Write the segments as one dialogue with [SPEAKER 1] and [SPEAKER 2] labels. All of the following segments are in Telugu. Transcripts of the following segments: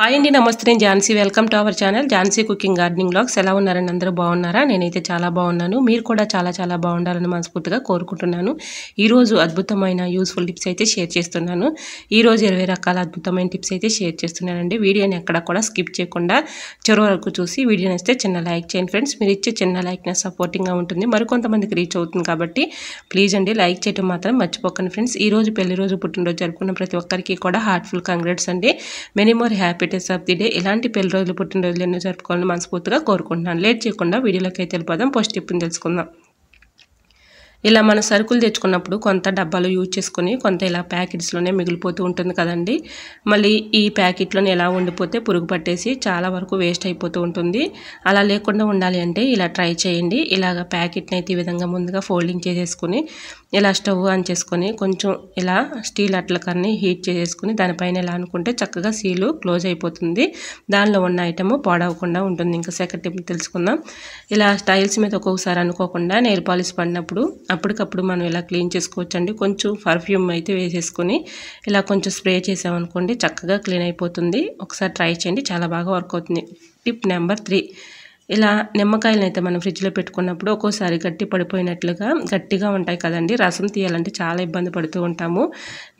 [SPEAKER 1] హాయ్ అండి, నమస్తే. నేను Jhansi. Welcome to our channel Jhansi cooking gardening vlogs. ఎలా ఉన్నారండి? అందరూ బాగున్నారా? నేనైతే చాలా బాగున్నాను. మీరు కూడా చాలా బాగుండాలని మనస్ఫూర్తిగా కోరుకుంటున్నాను. ఈరోజు అద్భుతమైన యూస్ఫుల్ టిప్స్ అయితే షేర్ చేస్తున్నాను. ఈరోజు 20 రకాల అద్భుతమైన టిప్స్ అయితే షేర్ చేస్తున్నానండి. వీడియోని ఎక్కడ కూడా స్కిప్ చేయకుండా చివరి వరకు చూసి వీడియోని ఇస్తే చిన్న లైక్ చేయండి ఫ్రెండ్స్. మీరు ఇచ్చే చిన్న లైక్ నా సపోర్టింగ్గా ఉంటుంది, మరికొంతమందికి రీచ్ అవుతుంది కాబట్టి ప్లీజ్ అండి లైక్ చేయడం మాత్రం మర్చిపోకండి ఫ్రెండ్స్. ఈరోజు పెళ్లి రోజు, పుట్టినరోజు జరుపుకున్న ప్రతి ఒక్కరికి కూడా హార్ట్ఫుల్ కంగ్రాట్స్ అండి. Many more happy of the day. ఇలాంటి పెళ్లి రోజులు, పుట్టినరోజులు ఎన్నో జరుపుకోవాలని మనస్ఫూర్తిగా కోరుకుంటున్నాను. లేట్ చేయకుండా వీడియోలోకి అయితే వెళ్ళిపోదాం. ఫస్ట్ టిప్ని తెలుసుకుందాం. ఇలా మన సరుకులు తెచ్చుకున్నప్పుడు కొంత డబ్బాలు యూజ్ చేసుకుని కొంత ఇలా ప్యాకెట్స్లోనే మిగిలిపోతూ ఉంటుంది కదండి. మళ్ళీ ఈ ప్యాకెట్లోనే ఎలా ఉండిపోతే పురుగు పట్టేసి చాలా వరకు వేస్ట్ అయిపోతూ ఉంటుంది. అలా లేకుండా ఉండాలి అంటే ఇలా ట్రై చేయండి. ఇలాగ ప్యాకెట్ని అయితే ఈ విధంగా ముందుగా ఫోల్డింగ్ చేసేసుకుని ఇలా స్టవ్ ఆన్ చేసుకొని కొంచెం ఇలా స్టీల్ అట్లకన్ని హీట్ చేసేసుకుని దానిపైన ఎలా అనుకుంటే చక్కగా సీలు క్లోజ్ అయిపోతుంది. దానిలో ఉన్న ఐటమ్ పాడవకుండా ఉంటుంది. ఇంకా సెకండ్ టిప్ తెలుసుకుందాం. ఇలా టైల్స్ మీద ఒక్కొక్కసారి అనుకోకుండా నెయిల్ పాలిష్ పడినప్పుడు అప్పటికప్పుడు మనం ఇలా క్లీన్ చేసుకోవచ్చండి. కొంచెం పర్ఫ్యూమ్ అయితే వేసేసుకొని ఇలా కొంచెం స్ప్రే చేసామనుకోండి చక్కగా క్లీన్ అయిపోతుంది. ఒకసారి ట్రై చేయండి, చాలా బాగా వర్క్ అవుతుంది. Tip number 3. ఇలా నిమ్మకాయలను అయితే మనం ఫ్రిడ్జ్లో పెట్టుకున్నప్పుడు ఒక్కోసారి గట్టి పడిపోయినట్లుగా గట్టిగా ఉంటాయి కదండి. రసం తీయాలంటే చాలా ఇబ్బంది పడుతూ ఉంటాము.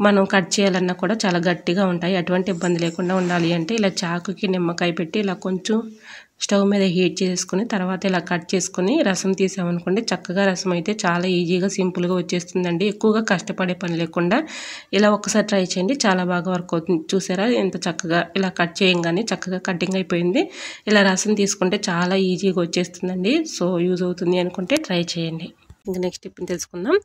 [SPEAKER 1] మనం కట్ చేయాలన్నా కూడా చాలా గట్టిగా ఉంటాయి. అటువంటి ఇబ్బంది లేకుండా ఉండాలి అంటే ఇలా చాకుకి నిమ్మకాయ పెట్టి ఇలా కొంచెం స్టవ్ మీద హీట్ చేసుకుని తర్వాత ఇలా కట్ చేసుకుని రసం తీసామనుకోండి చక్కగా రసం అయితే చాలా ఈజీగా సింపుల్గా వచ్చేస్తుందండి. ఎక్కువగా కష్టపడే పని లేకుండా ఇలా ఒక్కసారి ట్రై చేయండి, చాలా బాగా వర్క్ అవుతుంది. చూసారా ఎంత చక్కగా ఇలా కట్ చేయంగానే చక్కగా కటింగ్ అయిపోయింది. ఇలా రసం తీసుకుంటే చాలా ఈజీగా వచ్చేస్తుందండి. సో యూజ్ అవుతుంది అనుకుంటే ట్రై చేయండి. ఇంకా నెక్స్ట్ టిప్ని తెలుసుకుందాం.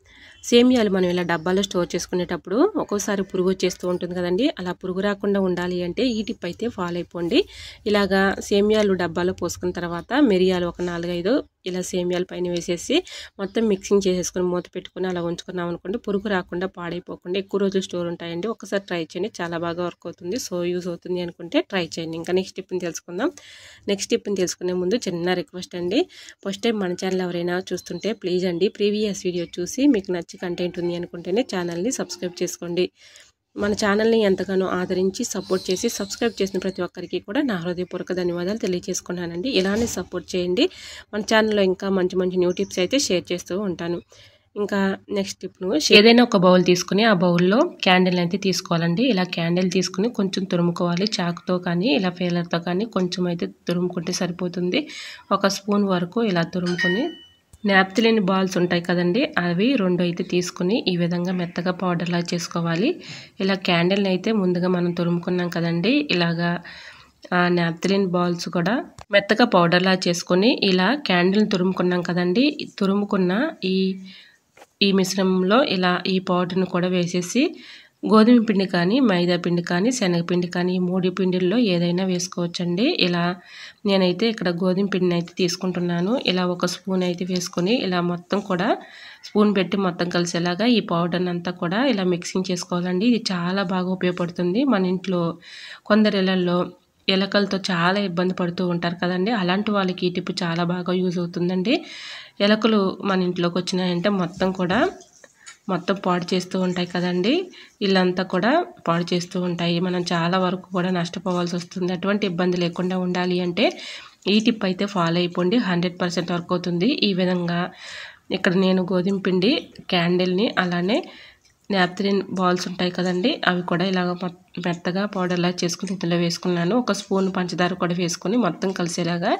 [SPEAKER 1] సేమియాలు మనం ఇలా డబ్బాలో స్టోర్ చేసుకునేటప్పుడు ఒక్కోసారి పురుగు వచ్చేస్తూ ఉంటుంది కదండి. అలా పురుగు రాకుండా ఉండాలి అంటే ఈ టిప్ అయితే ఫాలో అయిపోండి. ఇలాగా సేమియాలు డబ్బాలో పోసుకున్న తర్వాత మిరియాలు ఒక 4-5 ఇలా సేమియాల పైన వేసేసి మొత్తం మిక్సింగ్ చేసేసుకొని మూత పెట్టుకుని అలా ఉంచుకున్నాం అనుకోండి పురుగు రాకుండా పాడైపోకుండా ఎక్కువ రోజులు స్టోర్ ఉంటాయండి. ఒకసారి ట్రై చేయండి, చాలా బాగా వర్క్ అవుతుంది. సో యూజ్ అవుతుంది అనుకుంటే ట్రై చేయండి. ఇంకా నెక్స్ట్ టిప్ని తెలుసుకుందాం. నెక్స్ట్ టిప్ని తెలుసుకునే ముందు చిన్న రిక్వెస్ట్ అండి. ఫస్ట్ టైం మన ఛానల్ ఎవరైనా చూస్తుంటే ప్లీజ్ అండి ప్రీవియస్ వీడియో చూసి మీకు నచ్చి కంటెంట్ ఉంది అనుకుంటేనే ఛానల్ని సబ్స్క్రైబ్ చేసుకోండి. మన ఛానల్ని ఎంతగానో ఆదరించి సపోర్ట్ చేసి సబ్స్క్రైబ్ చేసిన ప్రతి ఒక్కరికి కూడా నా హృదయపూర్వక ధన్యవాదాలు తెలియజేసుకున్నానండి. ఇలానే సపోర్ట్ చేయండి. మన ఛానల్లో ఇంకా మంచి న్యూ టిప్స్ అయితే షేర్ చేస్తూ ఉంటాను. ఇంకా నెక్స్ట్ టిప్ను ఏదైనా ఒక బౌల్ తీసుకుని ఆ బౌల్లో క్యాండిల్ అయితే తీసుకోవాలండి. ఇలా క్యాండిల్ తీసుకుని కొంచెం తురుముకోవాలి. చాకుతో కానీ ఇలా ఫేలర్తో కానీ కొంచెం అయితే తురుముకుంటే సరిపోతుంది. 1 స్పూన్ వరకు ఇలా తురుముకొని నాప్థలిన్ బాల్స్ ఉంటాయి కదండి, అవి 2 అయితే తీసుకుని ఈ విధంగా మెత్తగా పౌడర్లా చేసుకోవాలి. ఇలా క్యాండిల్ని అయితే ముందుగా మనం తురుముకున్నాం కదండి, ఇలాగా నాప్థలిన్ బాల్స్ కూడా మెత్తగా పౌడర్లా చేసుకొని ఇలా క్యాండిల్ని తురుముకున్నాం కదండి, తురుముకున్న ఈ మిశ్రమంలో ఇలా ఈ పౌడర్ని కూడా వేసేసి గోధుమ పిండి కానీ మైదా పిండి కానీ శనగపిండి కానీ ఈ 3 పిండిల్లో ఏదైనా వేసుకోవచ్చండి. ఇలా నేనైతే ఇక్కడ గోధుమ పిండిని అయితే తీసుకుంటున్నాను. ఇలా 1 స్పూన్ అయితే వేసుకొని ఇలా మొత్తం కూడా స్పూన్ పెట్టి మొత్తం కలిసేలాగా ఈ పౌడర్ని అంతా కూడా ఇలా మిక్సింగ్ చేసుకోవాలండి. ఇది చాలా బాగా ఉపయోగపడుతుంది. మన ఇంట్లో కొందరి ఇళ్లలో ఎలకలతో చాలా ఇబ్బంది పడుతూ ఉంటారు కదండి, అలాంటి వాళ్ళకి ఈ టిప్ చాలా బాగా యూజ్ అవుతుందండి. ఎలకలు మన ఇంట్లోకి వచ్చినాయంటే మొత్తం పాడు చేస్తూ ఉంటాయి కదండి, ఇల్లంతా కూడా పాడు చేస్తూ ఉంటాయి. మనం చాలా వరకు కూడా నష్టపోవాల్సి వస్తుంది. అటువంటి ఇబ్బంది లేకుండా ఉండాలి అంటే ఈ టిప్ అయితే ఫాలో అయిపోండి, 100% వర్క్ అవుతుంది. ఈ విధంగా ఇక్కడ నేను గోధుమ పిండి, క్యాండిల్ని అలానే నాప్థలిన్ బాల్స్ ఉంటాయి కదండి, అవి కూడా ఇలాగ మెత్తగా పౌడర్లా చేసుకుని ఇందులో వేసుకున్నాను. 1 స్పూన్ పంచదార కూడా వేసుకొని మొత్తం కలిసేలాగా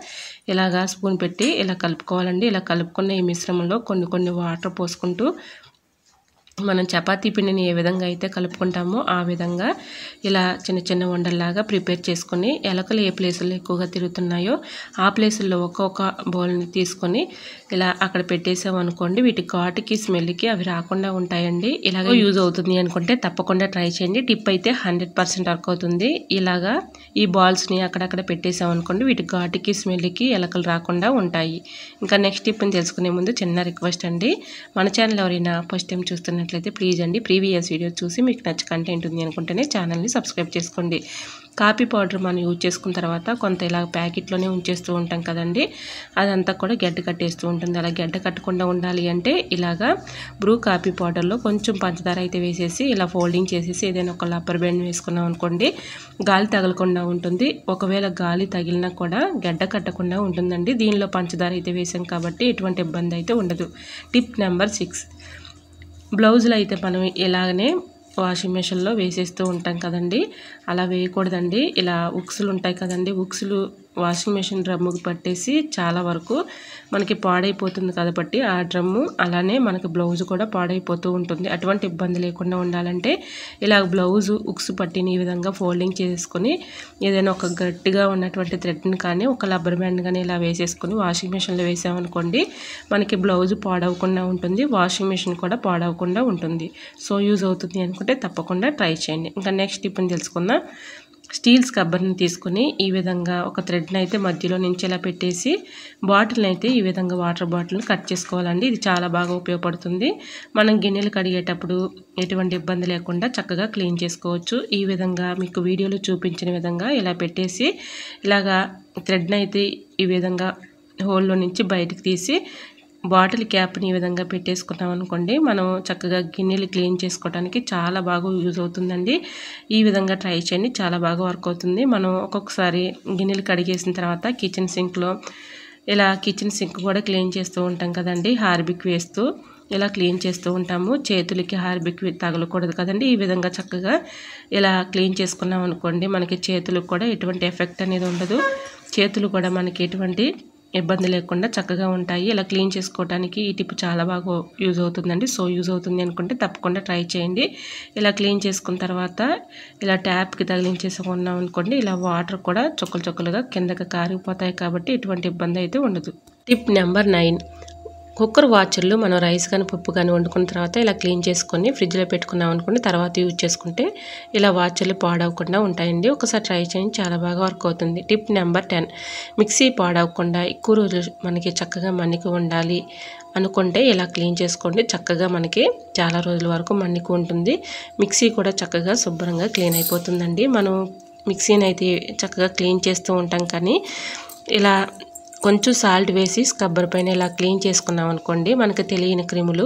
[SPEAKER 1] ఇలాగా స్పూన్ పెట్టి ఇలా కలుపుకోవాలండి. ఇలా కలుపుకున్న ఈ మిశ్రమంలో కొన్ని వాటర్ పోసుకుంటూ మనం చపాతీ పిండిని ఏ విధంగా అయితే కలుపుకుంటామో ఆ విధంగా ఇలా చిన్న ఉండల్లాగా ప్రిపేర్ చేసుకొని ఎలకలు ఏ ప్లేసుల్లో ఎక్కువగా తిరుగుతున్నాయో ఆ ప్లేసుల్లో ఒక్కొక్క బౌల్ని తీసుకొని ఇలా అక్కడ పెట్టేసామనుకోండి వీటి ఘాటుకి స్మెల్కి అవి రాకుండా ఉంటాయండి. ఇలాగ యూజ్ అవుతుంది అనుకుంటే తప్పకుండా ట్రై చేయండి. టిప్ అయితే 100% వర్క్ అవుతుంది. ఇలాగా ఈ బాల్స్ని అక్కడక్కడ పెట్టేసామనుకోండి వీటి ఘాటుకి స్మెల్కి ఎలకలు రాకుండా ఉంటాయి. ఇంకా నెక్స్ట్ టిప్ని తెలుసుకునే ముందు చిన్న రిక్వెస్ట్ అండి. మన ఛానల్ ఎవరైనా ఫస్ట్ టైం చూస్తున్నట్లయితే నచ్చినట్లయితే ప్లీజ్ అండి ప్రీవియస్ వీడియోస్ చూసి మీకు నచ్చ కంటెంట్ ఉంది అనుకుంటేనే ఛానల్ని సబ్స్క్రైబ్ చేసుకోండి. కాఫీ పౌడర్ మనం యూజ్ చేసుకున్న తర్వాత కొంత ఇలా ప్యాకెట్లోనే ఉంచేస్తూ ఉంటాం కదండి, అదంతా కూడా గడ్డ కట్టేస్తూ ఉంటుంది. అలా గడ్డ కట్టకుండా ఉండాలి అంటే ఇలాగా బ్రూ కాఫీ పౌడర్లో కొంచెం పంచదార అయితే వేసేసి ఇలా ఫోల్డింగ్ చేసేసి ఏదైనా ఒక రబ్బర్ బ్యాండ్ వేసుకున్నాం అనుకోండి, గాలి తగలకుండా ఉంటుంది. ఒకవేళ గాలి తగిలినా కూడా గడ్డ కట్టకుండా ఉంటుందండి. దీనిలో పంచదార అయితే వేసాం కాబట్టి ఎటువంటి ఇబ్బంది అయితే ఉండదు. టిప్ నెంబర్ 6, బ్లౌజులు అయితే మనం ఇలాగనే వాషింగ్ మెషిన్లో వేసేస్తూ ఉంటాం కదండి, అలా వేయకూడదండి. ఇలా ఉక్సులు ఉంటాయి కదండి, ఉక్సులు వాషింగ్ మెషిన్ డ్రమ్ముకి పట్టేసి చాలా వరకు మనకి పాడైపోతుంది కాబట్టి ఆ డ్రమ్ము అలానే మనకి బ్లౌజ్ కూడా పాడైపోతూ ఉంటుంది. అటువంటి ఇబ్బంది లేకుండా ఉండాలంటే ఇలా బ్లౌజు ఉక్స్ పట్టిని ఈ విధంగా ఫోల్డింగ్ చేసుకొని ఏదైనా ఒక గట్టిగా ఉన్నటువంటి థ్రెడ్ని కానీ ఒక రబ్బర్ బ్యాండ్ కానీ ఇలా వేసేసుకొని వాషింగ్ మెషిన్లో వేసామనుకోండి, మనకి బ్లౌజ్ పాడవకుండా ఉంటుంది, వాషింగ్ మెషిన్ కూడా పాడవకుండా ఉంటుంది. సో యూజ్ అవుతుంది అనుకుంటే తప్పకుండా ట్రై చేయండి. ఇంకా నెక్స్ట్ టిప్ని తెలుసుకుందాం. స్టీల్ స్క్రబ్బర్ని తీసుకొని ఈ విధంగా ఒక థ్రెడ్ని అయితే మధ్యలో నుంచి ఇలా పెట్టేసి బాటిల్ని అయితే ఈ విధంగా వాటర్ బాటిల్ని కట్ చేసుకోవాలండి. ఇది చాలా బాగా ఉపయోగపడుతుంది. మనం గిన్నెలు కడిగేటప్పుడు ఎటువంటి ఇబ్బంది లేకుండా చక్కగా క్లీన్ చేసుకోవచ్చు. ఈ విధంగా మీకు వీడియోలో చూపించిన విధంగా ఇలా పెట్టేసి ఇలాగా థ్రెడ్ని అయితే ఈ విధంగా హోల్లో నుంచి బయటకు తీసి బాటిల్ క్యాప్ని ఈ విధంగా పెట్టేసుకున్నాం అనుకోండి, మనం చక్కగా గిన్నెలు క్లీన్ చేసుకోవడానికి చాలా బాగా యూజ్ అవుతుందండి. ఈ విధంగా ట్రై చేయండి, చాలా బాగా వర్క్ అవుతుంది. మనం ఒక్కొక్కసారి గిన్నెలు కడిగేసిన తర్వాత కిచెన్ సింక్లో ఇలా కిచెన్ సింక్ కూడా క్లీన్ చేస్తూ ఉంటాం కదండి, హార్పిక్ వేస్తూ ఇలా క్లీన్ చేస్తూ ఉంటాము. చేతులకి హార్పిక్ తగలకూడదు కదండి. ఈ విధంగా చక్కగా ఇలా క్లీన్ చేసుకున్నాం అనుకోండి, మనకి చేతులకు కూడా ఎటువంటి ఎఫెక్ట్ అనేది ఉండదు, చేతులు కూడా మనకి ఎటువంటి ఇబ్బంది లేకుండా చక్కగా ఉంటాయి. ఇలా క్లీన్ చేసుకోవడానికి ఈ టిప్ చాలా బాగా యూజ్ అవుతుందండి. సో యూజ్ అవుతుంది అనుకుంటే తప్పకుండా ట్రై చేయండి. ఇలా క్లీన్ చేసుకున్న తర్వాత ఇలా ట్యాప్కి తగిలించేసుకున్నాం అనుకోండి, ఇలా వాటర్ కూడా చుక్కలు చుక్కలుగా కిందకి కారిపోతాయి కాబట్టి ఎటువంటి ఇబ్బంది అయితే ఉండదు. టిప్ నెంబర్ 9, కుక్కర్ వాచర్లు మనం రైస్ కానీ పప్పు కానీ వండుకున్న తర్వాత ఇలా క్లీన్ చేసుకొని ఫ్రిడ్జ్లో పెట్టుకున్నాం అనుకోండి, తర్వాత యూజ్ చేసుకుంటే ఇలా వాచర్లు పాడవకుండా ఉంటాయండి. ఒకసారి ట్రై చేయండి, చాలా బాగా వర్క్ అవుతుంది. టిప్ నెంబర్ 10, మిక్సీ పాడవకుండా ఎక్కువ రోజులు మనకి చక్కగా మన్నిక ఉండాలి అనుకుంటే ఇలా క్లీన్ చేసుకోండి. చక్కగా మనకి చాలా రోజుల వరకు మన్నిక ఉంటుంది. మిక్సీ కూడా చక్కగా శుభ్రంగా క్లీన్ అయిపోతుందండి. మనం మిక్సీని అయితే చక్కగా క్లీన్ చేస్తూ ఉంటాం కానీ ఇలా కొంచెం సాల్ట్ వేసి స్క్రబ్బర్ పైన ఇలా క్లీన్ చేసుకున్నాం అనుకోండి, మనకు తెలియని క్రిములు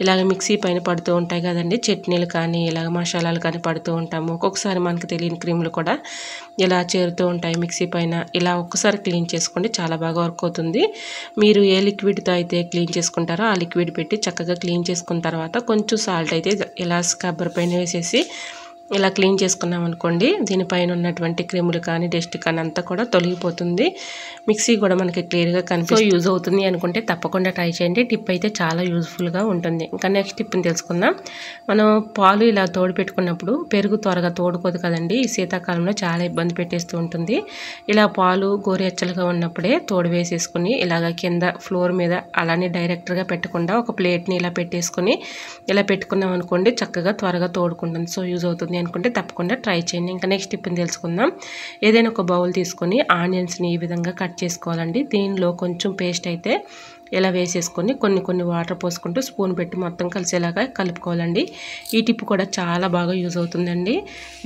[SPEAKER 1] ఇలాగ మిక్సీ పైన పడుతూ ఉంటాయి కదండి, చట్నీలు కానీ ఇలాగ మసాలాలు కానీ పడుతూ ఉంటాము. ఒక్కొక్కసారి మనకు తెలియని క్రిములు కూడా ఇలా చేరుతూ ఉంటాయి మిక్సీ పైన. ఇలా ఒక్కసారి క్లీన్ చేసుకోండి, చాలా బాగా వర్క్ అవుతుంది. మీరు ఏ లిక్విడ్తో అయితే క్లీన్ చేసుకుంటారో ఆ లిక్విడ్ పెట్టి చక్కగా క్లీన్ చేసుకున్న తర్వాత కొంచెం సాల్ట్ అయితే ఇలా స్క్రబ్బర్ పైన వేసేసి ఇలా క్లీన్ చేసుకున్నాం అనుకోండి, దీనిపైన ఉన్నటువంటి క్రిములు కానీ డస్ట్ కానీ అంతా కూడా తొలగిపోతుంది. మిక్సీ కూడా మనకి క్లియర్గా కనిపిస్తుంది. యూజ్ అవుతుంది అనుకుంటే తప్పకుండా ట్రై చేయండి. టిప్ అయితే చాలా యూజ్ఫుల్గా ఉంటుంది. ఇంకా నెక్స్ట్ టిప్ని తెలుసుకుందాం. మనం పాలు ఇలా తోడు పెట్టుకున్నప్పుడు పెరుగు త్వరగా తోడుకోదు కదండి, ఈ శీతాకాలంలో చాలా ఇబ్బంది పెట్టేస్తూ ఉంటుంది. ఇలా పాలు గోరెచ్చలుగా ఉన్నప్పుడే తోడు వేసేసుకుని ఇలాగ కింద ఫ్లోర్ మీద అలానే డైరెక్ట్గా పెట్టకుండా ఒక ప్లేట్ని ఇలా పెట్టేసుకొని ఇలా పెట్టుకున్నాం అనుకోండి, చక్కగా త్వరగా తోడుకుంటుంది. సో యూజ్ అవుతుంది అనుకుంటే తప్పకుండా ట్రై చేయండి. ఇంకా నెక్స్ట్ టిప్ని తెలుసుకుందాం. ఏదైనా ఒక బౌల్ తీసుకొని ఆనియన్స్ని ఈ విధంగా కట్ చేసుకోవాలండి. దీనిలో కొంచెం పేస్ట్ అయితే ఇలా వేసేసుకొని కొన్ని వాటర్ పోసుకుంటూ స్పూన్ పెట్టి మొత్తం కలిసేలాగా కలుపుకోవాలండి. ఈ టిప్ కూడా చాలా బాగా యూజ్ అవుతుందండి.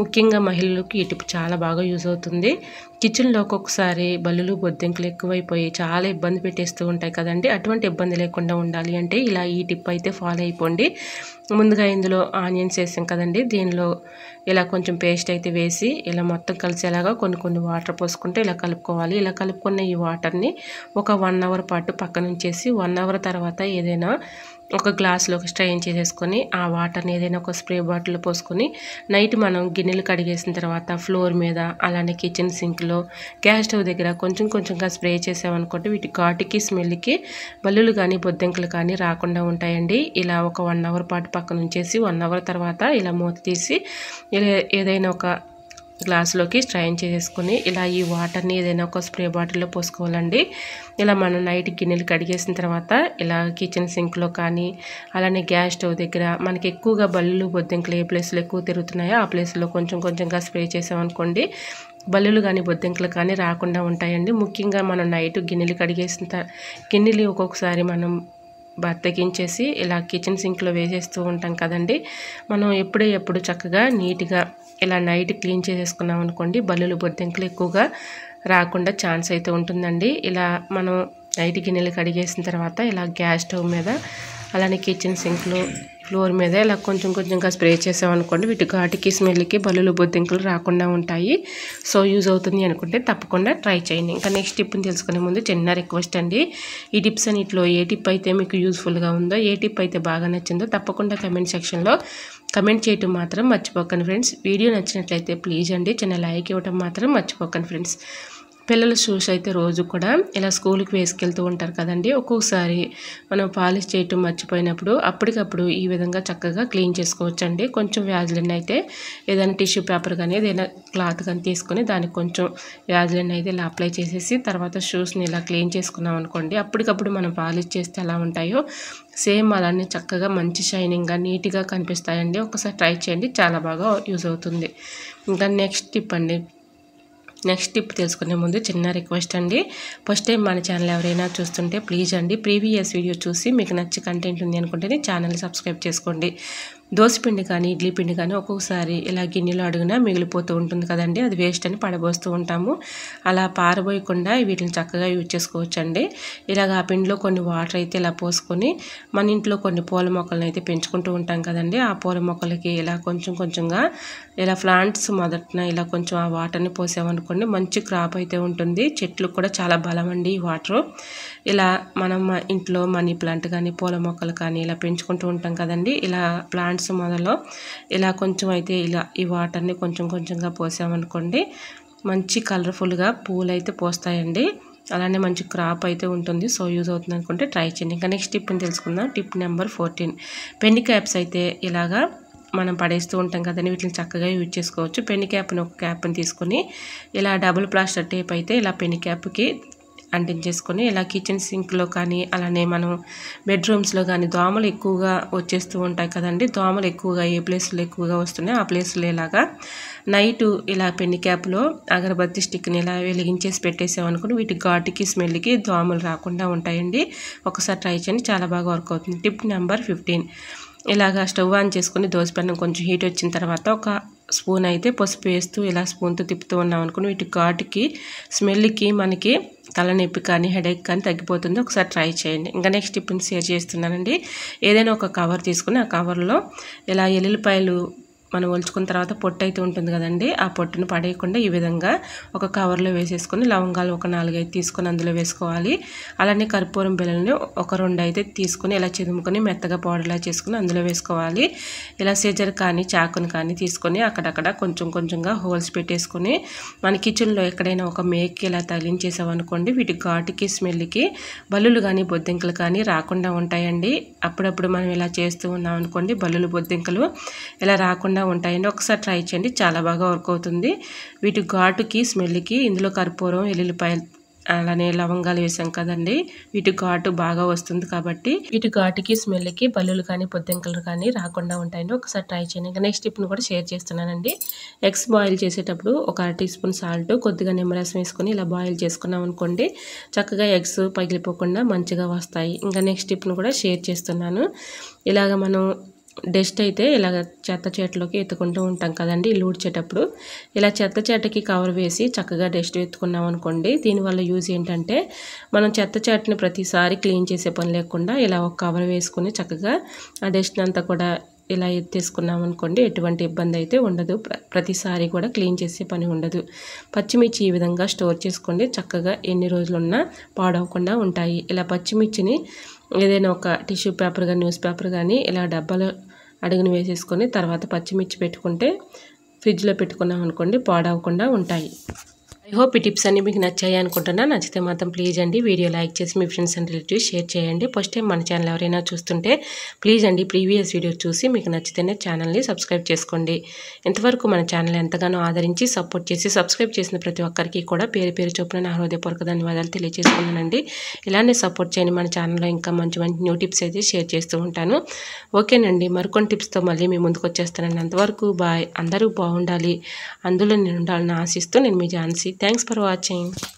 [SPEAKER 1] ముఖ్యంగా మహిళలకు ఈ టిప్ చాలా బాగా యూజ్ అవుతుంది. కిచెన్లో ఒక్కొక్కసారి బల్లులు బొద్దింకలు ఎక్కువైపోయి చాలా ఇబ్బంది పెట్టేస్తూ ఉంటాయి కదండి, అటువంటి ఇబ్బంది లేకుండా ఉండాలి అంటే ఇలా ఈ టిప్ అయితే ఫాలో అయిపోండి. ముందుగా ఇందులో ఆనియన్స్ వేసాం కదండి, దీనిలో ఇలా కొంచెం పేస్ట్ అయితే వేసి ఇలా మొత్తం కలిసేలాగా కొన్ని వాటర్ పోసుకుంటే ఇలా కలుపుకోవాలి. ఇలా కలుపుకున్న ఈ వాటర్ని ఒక 1 అవర్ పాటు పక్కన ఉంచేసి 1 అవర్ తర్వాత ఏదైనా ఒక గ్లాస్లోకి స్ట్రెయిన్ చేసేసుకొని ఆ వాటర్ని ఏదైనా ఒక స్ప్రే బాటిల్లో పోసుకొని నైట్ మనం గిన్నెలు కడిగేసిన తర్వాత ఫ్లోర్ మీద అలానే కిచెన్ సింక్లో గ్యాస్ స్టవ్ దగ్గర కొంచెంగా స్ప్రే చేసామనుకోండి, వీటి ఘాటుకి స్మెల్కి బల్లులు కానీ బొద్దింకలు కానీ రాకుండా ఉంటాయండి. ఇలా ఒక 1 అవర్ పాటు పక్కన ఉంచేసి 1 అవర్ తర్వాత ఇలా మూత తీసి ఇలా ఏదైనా ఒక గ్లాసులోకి స్ట్రైన్ చేసేసుకొని ఇలా ఈ వాటర్ని ఏదైనా ఒక స్ప్రే బాటిల్లో పోసుకోవాలండి. ఇలా మనం నైట్ గిన్నెలు కడిగేసిన తర్వాత ఇలా కిచెన్ సింక్లో కానీ అలానే గ్యాస్ స్టవ్ దగ్గర మనకి ఎక్కువగా బల్లులు బొద్దింకలు ఏ ప్లేస్లో ఎక్కువ తిరుగుతున్నాయో ఆ ప్లేస్లో కొంచెంగా స్ప్రే చేసామనుకోండి, బల్లులు కానీ బొద్దింకలు కానీ రాకుండా ఉంటాయండి. ముఖ్యంగా మనం నైట్ గిన్నెలు కడిగేసిన గిన్నెలు ఒక్కొక్కసారి మనం బద్దకించేసి ఇలా కిచెన్ సింక్లో వేసేస్తూ ఉంటాం కదండి. మనం ఎప్పుడు చక్కగా నీట్గా ఇలా నైట్ క్లీన్ చేసేసుకున్నాం అనుకోండి, బల్లులు బొద్దింకలు ఎక్కువగా రాకుండా ఛాన్స్ అయితే ఉంటుందండి. ఇలా మనం నైట్ గిన్నెలు కడిగేసిన తర్వాత ఇలా గ్యాస్ స్టవ్ మీద అలానే కిచెన్ సింక్లో ఫ్లోర్ మీద ఇలా కొంచెంగా స్ప్రే చేసామనుకోండి, వీటి ఘాటుకి స్మెల్కి బల్లులు బొద్దింకలు రాకుండా ఉంటాయి. సో యూజ్ అవుతుంది అనుకుంటే తప్పకుండా ట్రై చేయండి. ఇంకా నెక్స్ట్ టిప్ని తెలుసుకునే ముందు చిన్న రిక్వెస్ట్ అండి, ఈ టిప్స్ అన్నిటిలో ఏ టిప్ అయితే మీకు యూజ్ఫుల్గా ఉందో, ఏ టిప్ అయితే బాగా నచ్చిందో తప్పకుండా కమెంట్ సెక్షన్లో కమెంట్ చేయటం మాత్రం మర్చిపోకండి ఫ్రెండ్స్. వీడియో నచ్చినట్లయితే ప్లీజ్ అండి చిన్న లైక్ ఇవ్వటం మాత్రం మర్చిపోకండి ఫ్రెండ్స్. పిల్లల షూస్ అయితే రోజు కూడా ఇలా స్కూల్కి వేసుకెళ్తూ ఉంటారు కదండి. ఒక్కొక్కసారి మనం పాలిష్ చేయటం మర్చిపోయినప్పుడు అప్పటికప్పుడు ఈ విధంగా చక్కగా క్లీన్ చేసుకోవచ్చండి. కొంచెం వ్యాజ్లిన్ అయితే ఏదైనా టిష్యూ పేపర్ కానీ ఏదైనా క్లాత్ కానీ తీసుకొని దానికి కొంచెం వ్యాజ్లిన్ అయితే ఇలా అప్లై చేసేసి తర్వాత షూస్ని ఇలా క్లీన్ చేసుకున్నాం అనుకోండి, అప్పటికప్పుడు మనం పాలిష్ చేస్తే ఎలా ఉంటాయో సేమ్ అలానే చక్కగా మంచి షైనింగ్గా నీట్గా కనిపిస్తాయండి. ఒకసారి ట్రై చేయండి, చాలా బాగా యూజ్ అవుతుంది. ఇంకా నెక్స్ట్ టిప్ తెలుసుకునే ముందు చిన్న రిక్వెస్ట్ అండి, ఫస్ట్ టైం మన ఛానల్ ఎవరైనా చూస్తుంటే ప్లీజ్ అండి ప్రీవియస్ వీడియో చూసి మీకు నచ్చి కంటెంట్ ఉంది అనుకుంటేనే ఛానల్ని సబ్స్క్రైబ్ చేసుకోండి. దోసపిండి కానీ ఇడ్లీ పిండి కానీ ఒక్కొక్కసారి ఇలా గిన్నెలో అడుగునా మిగిలిపోతూ ఉంటుంది కదండి, అది వేస్ట్ అని పడబోస్తూ ఉంటాము. అలా పారబోయకుండా వీటిని చక్కగా యూజ్ చేసుకోవచ్చండి. ఇలాగ ఆ పిండిలో కొన్ని వాటర్ అయితే ఇలా పోసుకొని మన ఇంట్లో కొన్ని పూల మొక్కలను అయితే పెంచుకుంటూ ఉంటాం కదండి, ఆ పూల మొక్కలకి ఇలా కొంచెంగా ఇలా ప్లాంట్స్ మొదటిన ఇలా కొంచెం ఆ వాటర్ని పోసామనుకోండి మంచి క్రాప్ అయితే ఉంటుంది. చెట్లు కూడా చాలా బలం అండి ఈ వాటరు. ఇలా మనం ఇంట్లో మనీ ప్లాంట్ కానీ పూల మొక్కలు కానీ ఇలా పెంచుకుంటూ ఉంటాం కదండి, ఇలా ప్లాంట్స్ మొదలో ఇలా కొంచెం అయితే ఇలా ఈ వాటర్ని కొంచెంగా పోసామనుకోండి మంచి కలర్ఫుల్గా పూలు అయితే పోస్తాయండి. అలానే మంచి క్రాప్ అయితే ఉంటుంది. సో యూజ్ అవుతుంది అనుకుంటే ట్రై చేయండి. ఇంకా నెక్స్ట్ టిప్ని తెలుసుకుందాం. Tip number 14. పెన్ని క్యాప్స్ అయితే ఇలాగా మనం పడేస్తూ ఉంటాం కదండి, వీటిని చక్కగా యూజ్ చేసుకోవచ్చు. పెన్ని క్యాప్ని ఒక క్యాప్ని తీసుకొని ఇలా డబుల్ ప్లాస్టర్ టేప్ అయితే ఇలా పెన్ని క్యాప్కి అంటించేసుకొని ఇలా కిచెన్ సింక్లో కానీ అలానే మనం బెడ్రూమ్స్లో కానీ దోమలు ఎక్కువగా వచ్చేస్తూ ఉంటాయి కదండి, దోమలు ఎక్కువగా ఏ ప్లేస్లో ఎక్కువగా వస్తున్నాయి ఆ ప్లేస్లో ఇలాగా నైటు ఇలా పెన్ని క్యాప్లో అగరబత్తి స్టిక్ని ఇలా వెలిగించేసి పెట్టేసామనుకుని వీటి ఘాటుకి స్మెల్కి దోమలు రాకుండా ఉంటాయండి. ఒకసారి ట్రై చేయండి, చాలా బాగా వర్క్ అవుతుంది. Tip number 15. ఇలాగా స్టవ్ ఆన్ చేసుకుని దోసపెన్నం కొంచెం హీట్ వచ్చిన తర్వాత ఒక స్పూన్ అయితే పసుపు వేస్తూ ఇలా స్పూన్తో తిప్పుతూ ఉన్నాం అనుకుని వీటి ఘాటుకి స్మెల్కి మనకి తలనొప్పి కానీ హెడేక్ కానీ తగ్గిపోతుంది. ఒకసారి ట్రై చేయండి. ఇంకా నెక్స్ట్ టిప్ని షేర్ చేస్తున్నానండి. ఏదైనా ఒక కవర్ తీసుకుని ఆ కవర్లో ఇలా ఎల్లుల్లిపాయలు మనం ఒలుచుకున్న తర్వాత పొట్టు అయితే ఉంటుంది కదండి, ఆ పొట్టును పడేయకుండా ఈ విధంగా ఒక కవర్లో వేసేసుకొని లవంగాలు ఒక 4-5 తీసుకొని అందులో వేసుకోవాలి. అలానే కర్పూరం బిళ్ళని ఒక 2 అయితే తీసుకొని ఇలా చిదుముకొని మెత్తగా పౌడర్లా చేసుకుని అందులో వేసుకోవాలి. ఇలా సీజర్ కానీ చాకుని కానీ తీసుకొని అక్కడక్కడ కొంచెంగా హోల్స్ పెట్టేసుకొని మన కిచెన్లో ఎక్కడైనా ఒక మేక్కి ఇలా తగిలించేసామనుకోండి వీటి ఘాటుకి స్మెల్కి బల్లులు కానీ బొద్దింకలు కానీ రాకుండా ఉంటాయండి. అప్పుడప్పుడు మనం ఇలా చేస్తూ ఉన్నాం అనుకోండి బల్లులు బొద్దింకలు ఇలా రాకుండా ఉంటాయండి. ఒకసారి ట్రై చేయండి, చాలా బాగా వర్క్ అవుతుంది. వీటి ఘాటుకి స్మెల్కి ఇందులో కర్పూరం ఎల్లుల్లిపాయలు అలానే లవంగాలు వేసాం కదండి, వీటి ఘాటు బాగా వస్తుంది కాబట్టి వీటి ఘాటుకి స్మెల్కి బల్లులు కానీ బొద్దింకలు కానీ రాకుండా ఉంటాయండి. ఒకసారి ట్రై చేయండి. ఇంకా నెక్స్ట్ టిప్ని కూడా షేర్ చేస్తున్నానండి. ఎగ్స్ బాయిల్ చేసేటప్పుడు ఒక 1 టీ స్పూన్ సాల్ట్ కొద్దిగా నిమ్మరసం వేసుకొని ఇలా బాయిల్ చేసుకున్నాం అనుకోండి చక్కగా ఎగ్స్ పగిలిపోకుండా మంచిగా వస్తాయి. ఇంకా నెక్స్ట్ టిప్ని కూడా షేర్ చేస్తున్నాను. ఇలాగ మనం డస్ట్ అయితే ఇలాగ చెత్త చేటలోకి ఎత్తుకుంటూ ఉంటాం కదండి ఇల్లు ఊడ్చేటప్పుడు, ఇలా చెత్త చేటకి కవర్ వేసి చక్కగా డస్ట్ ఎత్తుకున్నాం అనుకోండి దీనివల్ల యూజ్ ఏంటంటే మనం చెత్త చేటని ప్రతిసారి క్లీన్ చేసే పని లేకుండా ఇలా ఒక కవర్ వేసుకుని చక్కగా ఆ డస్ట్ అంతా కూడా ఇలా ఎత్తేసుకున్నాం అనుకోండి ఎటువంటి ఇబ్బంది అయితే ఉండదు. ప్రతిసారి కూడా క్లీన్ చేసే పని ఉండదు. పచ్చిమిర్చి ఈ విధంగా స్టోర్ చేసుకోండి, చక్కగా ఎన్ని రోజులున్నా పాడవకుండా ఉంటాయి. ఇలా పచ్చిమిర్చిని ఏదైనా ఒక టిష్యూ పేపర్ కానీ న్యూస్ పేపర్ కానీ ఇలా డబ్బాలో అడుగుని వేసేసుకొని తర్వాత పచ్చిమిర్చి పెట్టుకుంటే ఫ్రిడ్జ్లో పెట్టుకున్నాం అనుకోండి పాడవకుండా ఉంటాయి. ఐ హోప్ ఈ టిప్స్ అన్ని మీకు నచ్చాయి అనుకుంటున్నా. నచ్చితే మాత్రం ప్లీజ్ అండి వీడియో లైక్ చేసి మీ ఫ్రెండ్స్ అండ్ రిలేటివ్స్ షేర్ చేయండి. ఫస్ట్ టైం మన ఛానల్ ఎవరైనా చూస్తుంటే ప్లీజ్ అండి ప్రీవియస్ వీడియో చూసి మీకు నచ్చితేనే ఛానల్ని సబ్స్క్రైబ్ చేసుకోండి. ఇంతవరకు మన ఛానల్ ఎంతగానో ఆదరించి సపోర్ట్ చేసి సబ్స్క్రైబ్ చేసిన ప్రతి ఒక్కరికి కూడా పేరు పేరు చొప్పున నా హృదయపూర్వక ధన్యవాదాలు తెలియజేసుకున్నానండి. ఇలానే సపోర్ట్ చేయండి. మన ఛానల్లో ఇంకా మంచి మంచి న్యూ టిప్స్ అయితే షేర్ చేస్తూ ఉంటాను. ఓకేనండి, మరికొన్ని టిప్స్తో మళ్ళీ మీ ముందుకు వచ్చేస్తానండి. అంతవరకు బాయ్. అందరూ బాగుండాలి, అందులో నేను ఉండాలని ఆశిస్తూ నేను మీ ఝాన్సీ. Thanks for watching.